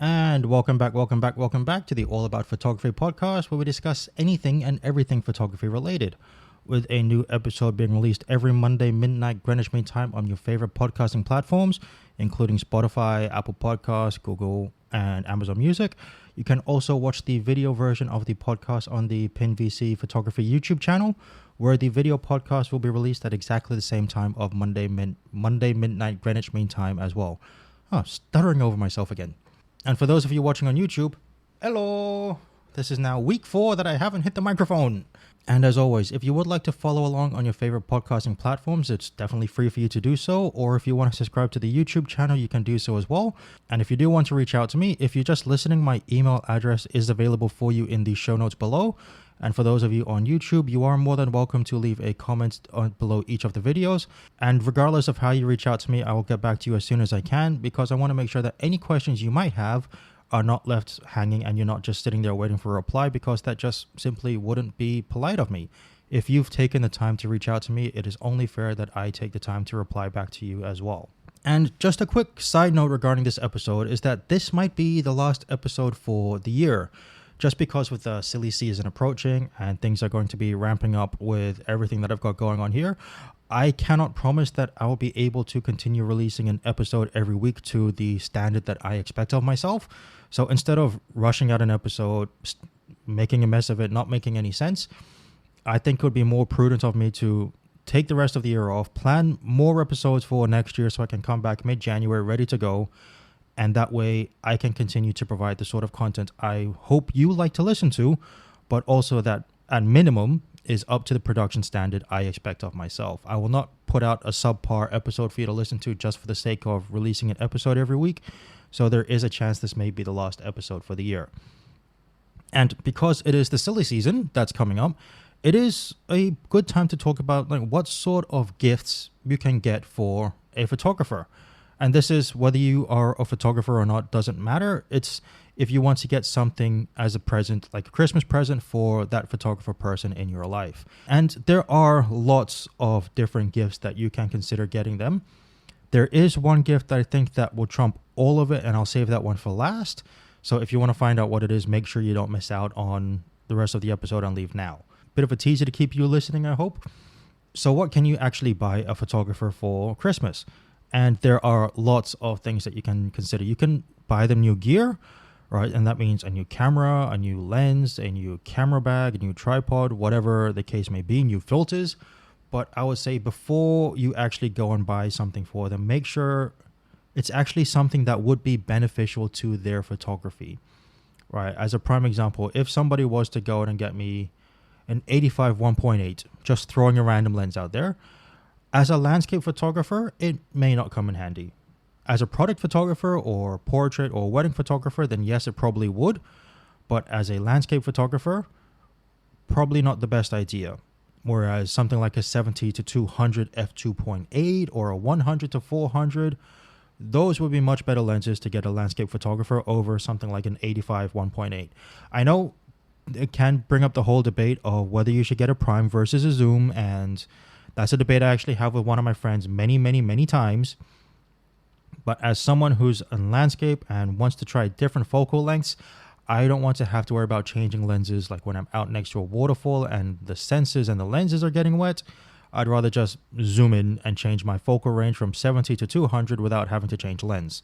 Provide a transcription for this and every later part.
And welcome back to the All About Photography podcast, where we discuss anything and everything photography related, with a new episode being released every Monday midnight Greenwich Mean Time on your favorite podcasting platforms, including Spotify, Apple Podcasts, Google, and Amazon Music. You can also watch the video version of the podcast on the Pien Photography YouTube channel, where the video podcast will be released at exactly the same time of Monday midnight Greenwich Mean Time as well. Oh, stuttering over myself again. And for those of you watching on YouTube, hello! This is now week 4 that I haven't hit the microphone. And as always, if you would like to follow along on your favorite podcasting platforms, it's definitely free for you to do so. Or if you want to subscribe to the YouTube channel, you can do so as well. And if you do want to reach out to me, if you're just listening, my email address is available for you in the show notes below. And for those of you on YouTube, you are more than welcome to leave a comment below each of the videos. And regardless of how you reach out to me, I will get back to you as soon as I can, because I want to make sure that any questions you might have are not left hanging and you're not just sitting there waiting for a reply, because that just simply wouldn't be polite of me. If you've taken the time to reach out to me, it is only fair that I take the time to reply back to you as well. And just a quick side note regarding this episode is that this might be the last episode for the year. Just because with the silly season approaching and things are going to be ramping up with everything that I've got going on here, I cannot promise that I will be able to continue releasing an episode every week to the standard that I expect of myself. So instead of rushing out an episode, making a mess of it, not making any sense, I think it would be more prudent of me to take the rest of the year off, plan more episodes for next year so I can come back mid-January ready to go. And that way I can continue to provide the sort of content I hope you like to listen to, but also that at minimum is up to the production standard I expect of myself. I will not put out a subpar episode for you to listen to just for the sake of releasing an episode every week. So there is a chance this may be the last episode for the year. And because it is the silly season that's coming up, it is a good time to talk about what sort of gifts you can get for a photographer. And this is whether you are a photographer or not, doesn't matter. It's if you want to get something as a present, like a Christmas present for that photographer person in your life. And there are lots of different gifts that you can consider getting them. There is one gift that I think that will trump all of it, and I'll save that one for last. So if you want to find out what it is, make sure you don't miss out on the rest of the episode and leave now. Bit of a teaser to keep you listening, I hope. So what can you actually buy a photographer for Christmas? And there are lots of things that you can consider. You can buy them new gear, right? And that means a new camera, a new lens, a new camera bag, a new tripod, whatever the case may be, new filters. But I would say before you actually go and buy something for them, make sure it's actually something that would be beneficial to their photography, right? As a prime example, if somebody was to go and get me an 85 1.8, just throwing a random lens out there, as a landscape photographer, it may not come in handy. As a product photographer or portrait or wedding photographer, then yes, it probably would. But as a landscape photographer, probably not the best idea. Whereas something like a 70 to 200 f2.8 or a 100 to 400, those would be much better lenses to get a landscape photographer over something like an 85 1.8. I know it can bring up the whole debate of whether you should get a prime versus a zoom, and that's a debate I actually have with one of my friends many times. But as someone who's in landscape and wants to try different focal lengths, I don't want to have to worry about changing lenses like when I'm out next to a waterfall and the sensors and the lenses are getting wet. I'd rather just zoom in and change my focal range from 70 to 200 without having to change lens.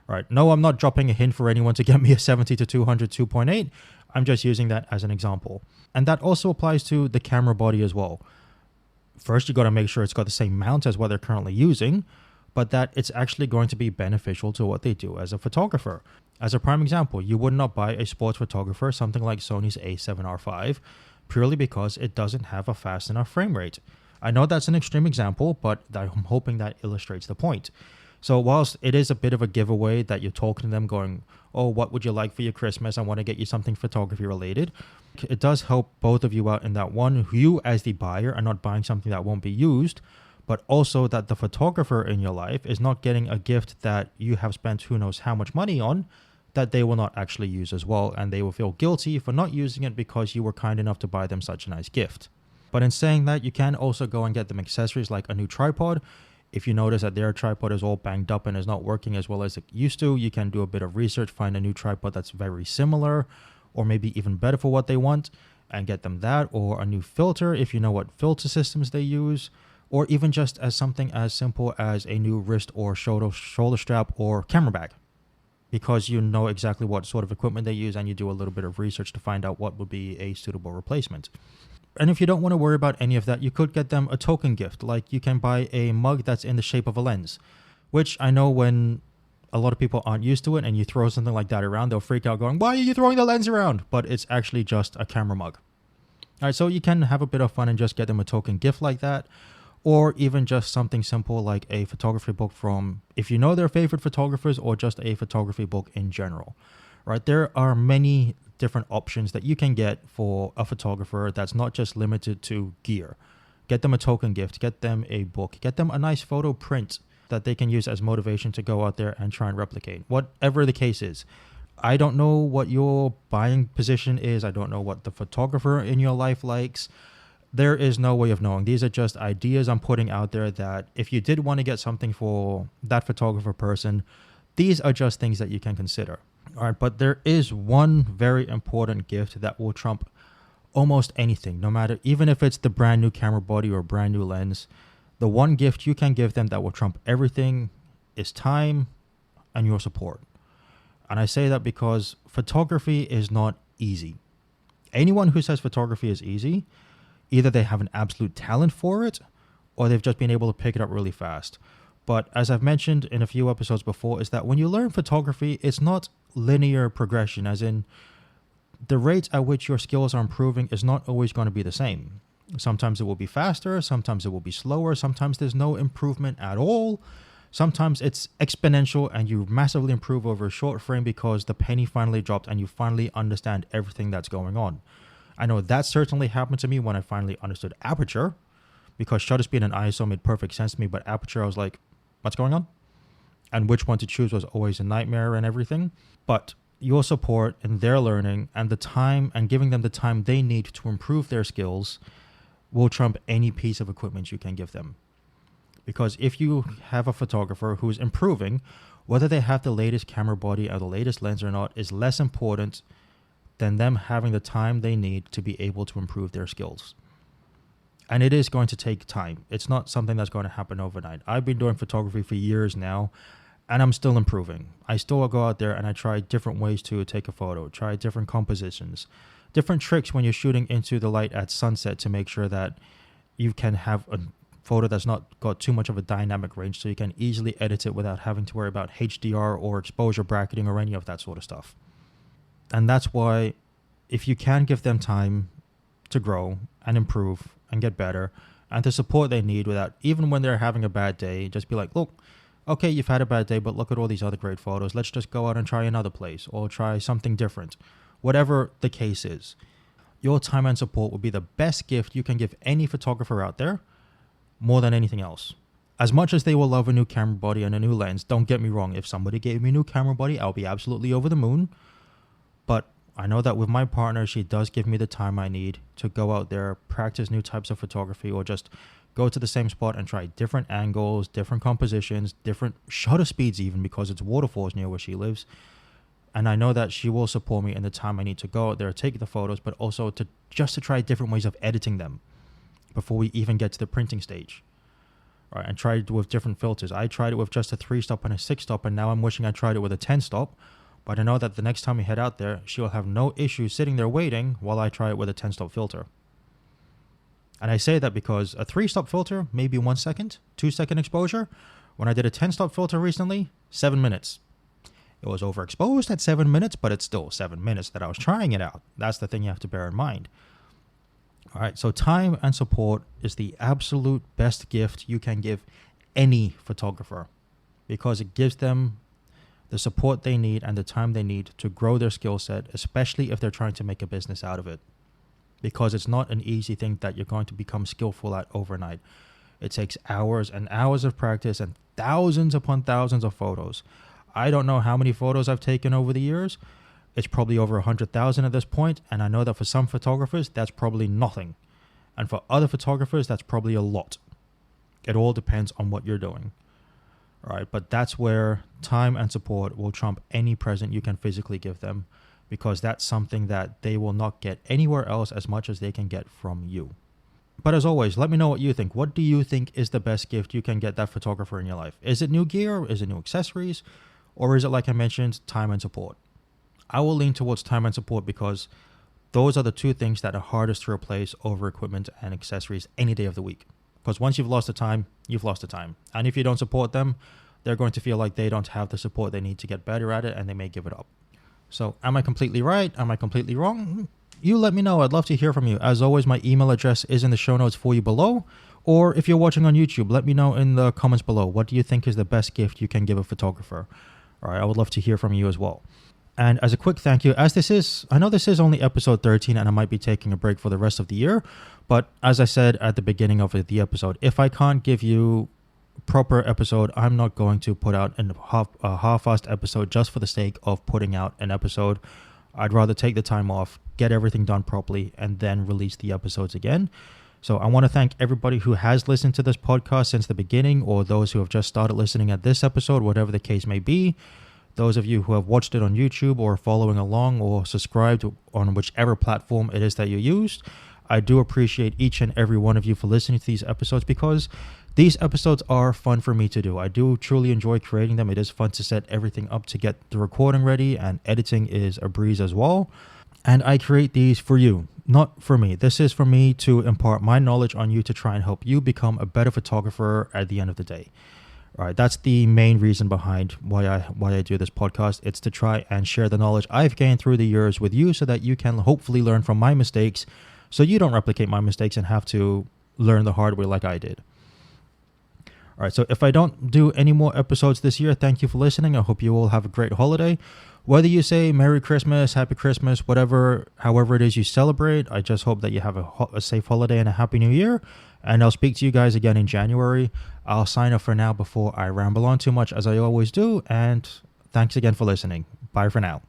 Right? No, I'm not dropping a hint for anyone to get me a 70 to 200 2.8. I'm just using that as an example. And that also applies to the camera body as well. First, you got to make sure it's got the same mount as what they're currently using, but that it's actually going to be beneficial to what they do as a photographer. As a prime example, you would not buy a sports photographer something like Sony's A7R5 purely because it doesn't have a fast enough frame rate. I know that's an extreme example, but I'm hoping that illustrates the point. So whilst it is a bit of a giveaway that you're talking to them going, oh, what would you like for your Christmas? I want to get you something photography related. It does help both of you out in that one, you as the buyer are not buying something that won't be used, but also that the photographer in your life is not getting a gift that you have spent who knows how much money on that they will not actually use as well. And they will feel guilty for not using it because you were kind enough to buy them such a nice gift. But in saying that, you can also go and get them accessories like a new tripod. If you notice that their tripod is all banged up and is not working as well as it used to, you can do a bit of research, find a new tripod that's very similar or maybe even better for what they want and get them that, or a new filter if you know what filter systems they use, or even just as something as simple as a new wrist or shoulder strap or camera bag, because you know exactly what sort of equipment they use and you do a little bit of research to find out what would be a suitable replacement. And if you don't want to worry about any of that, you could get them a token gift. Like you can buy a mug that's in the shape of a lens, which I know when a lot of people aren't used to it and you throw something like that around, they'll freak out going, why are you throwing the lens around? But it's actually just a camera mug. All right, so you can have a bit of fun and just get them a token gift like that, or even just something simple like a photography book from, if you know their favorite photographers, or just a photography book in general. Right, there are many different options that you can get for a photographer that's not just limited to gear. Get them a token gift, get them a book, get them a nice photo print that they can use as motivation to go out there and try and replicate, whatever the case is. I don't know what your buying position is. I don't know what the photographer in your life likes. There is no way of knowing. These are just ideas I'm putting out there that if you did want to get something for that photographer person, these are just things that you can consider. All right, but there is one very important gift that will trump almost anything, no matter, even if it's the brand new camera body or brand new lens. The one gift you can give them that will trump everything is time and your support. And I say that because photography is not easy. Anyone who says photography is easy, either they have an absolute talent for it or they've just been able to pick it up really fast. But as I've mentioned in a few episodes before, is that when you learn photography, it's not linear progression, as in the rate at which your skills are improving is not always going to be the same. Sometimes it will be faster, sometimes it will be slower, sometimes there's no improvement at all. Sometimes it's exponential and you massively improve over a short frame because the penny finally dropped and you finally understand everything that's going on. I know that certainly happened to me when I finally understood aperture, because shutter speed and ISO made perfect sense to me, but aperture I was like, what's going on? And which one to choose was always a nightmare and everything. But your support and their learning and the time and giving them the time they need to improve their skills will trump any piece of equipment you can give them. Because if you have a photographer who's improving, whether they have the latest camera body or the latest lens or not is less important than them having the time they need to be able to improve their skills. And it is going to take time. It's not something that's going to happen overnight. I've been doing photography for years now, and I'm still improving. I still go out there and I try different ways to take a photo, try different compositions, different tricks when you're shooting into the light at sunset to make sure that you can have a photo that's not got too much of a dynamic range, so you can easily edit it without having to worry about HDR or exposure bracketing or any of that sort of stuff. And that's why if you can give them time to grow and improve and get better and the support they need without, even when they're having a bad day, just be like, look, okay, you've had a bad day, but look at all these other great photos. Let's just go out and try another place or try something different. Whatever the case is, your time and support will be the best gift you can give any photographer out there, more than anything else. As much as they will love a new camera body and a new lens, don't get me wrong, if somebody gave me a new camera body, I'll be absolutely over the moon. But I know that with my partner, she does give me the time I need to go out there, practice new types of photography, or just go to the same spot and try different angles, different compositions, different shutter speeds even, because it's waterfalls near where she lives. And I know that she will support me in the time I need to go out there, take the photos, but also to try different ways of editing them before we even get to the printing stage. All right, and tried it with different filters. I tried it with just a 3-stop and a 6-stop, and now I'm wishing I tried it with a 10-stop. But I know that the next time we head out there, she'll have no issue sitting there waiting while I try it with a 10-stop filter. And I say that because a 3-stop filter, maybe 1 second, 2-second exposure. When I did a 10-stop filter recently, 7 minutes. It was overexposed at 7 minutes, but it's still 7 minutes that I was trying it out. That's the thing you have to bear in mind. All right, so time and support is the absolute best gift you can give any photographer, because it gives them the support they need and the time they need to grow their skill set, especially if they're trying to make a business out of it. Because it's not an easy thing that you're going to become skillful at overnight. It takes hours and hours of practice and thousands upon thousands of photos. I don't know how many photos I've taken over the years. It's probably over 100,000 at this point, and I know that for some photographers, that's probably nothing. And for other photographers, that's probably a lot. It all depends on what you're doing. All right, but that's where time and support will trump any present you can physically give them, because that's something that they will not get anywhere else as much as they can get from you. But as always, let me know what you think. What do you think is the best gift you can get that photographer in your life? Is it new gear? Is it new accessories? Or is it, like I mentioned, time and support? I will lean towards time and support because those are the two things that are hardest to replace over equipment and accessories any day of the week. Because once you've lost the time, you've lost the time. And if you don't support them, they're going to feel like they don't have the support they need to get better at it, and they may give it up. So am I completely right? Am I completely wrong? You let me know. I'd love to hear from you. As always, my email address is in the show notes for you below. Or if you're watching on YouTube, let me know in the comments below. What do you think is the best gift you can give a photographer? All right, I would love to hear from you as well. And as a quick thank you, I know this is only episode 13 and I might be taking a break for the rest of the year. But as I said at the beginning of the episode, if I can't give you a proper episode, I'm not going to put out a half-assed episode just for the sake of putting out an episode. I'd rather take the time off, get everything done properly, and then release the episodes again. So I want to thank everybody who has listened to this podcast since the beginning, or those who have just started listening at this episode, whatever the case may be. Those of you who have watched it on YouTube or following along or subscribed on whichever platform it is that you used. I do appreciate each and every one of you for listening to these episodes, because these episodes are fun for me to do. I do truly enjoy creating them. It is fun to set everything up to get the recording ready, and editing is a breeze as well. And I create these for you, not for me. This is for me to impart my knowledge on you to try and help you become a better photographer at the end of the day. All right, that's the main reason behind why I do this podcast. It's to try and share the knowledge I've gained through the years with you, so that you can hopefully learn from my mistakes, so you don't replicate my mistakes and have to learn the hard way like I did. All right, so if I don't do any more episodes this year, thank you for listening. I hope you all have a great holiday. Whether you say Merry Christmas, Happy Christmas, however it is you celebrate, I just hope that you have a safe holiday and a Happy New Year. And I'll speak to you guys again in January. I'll sign off for now before I ramble on too much, as I always do. And thanks again for listening. Bye for now.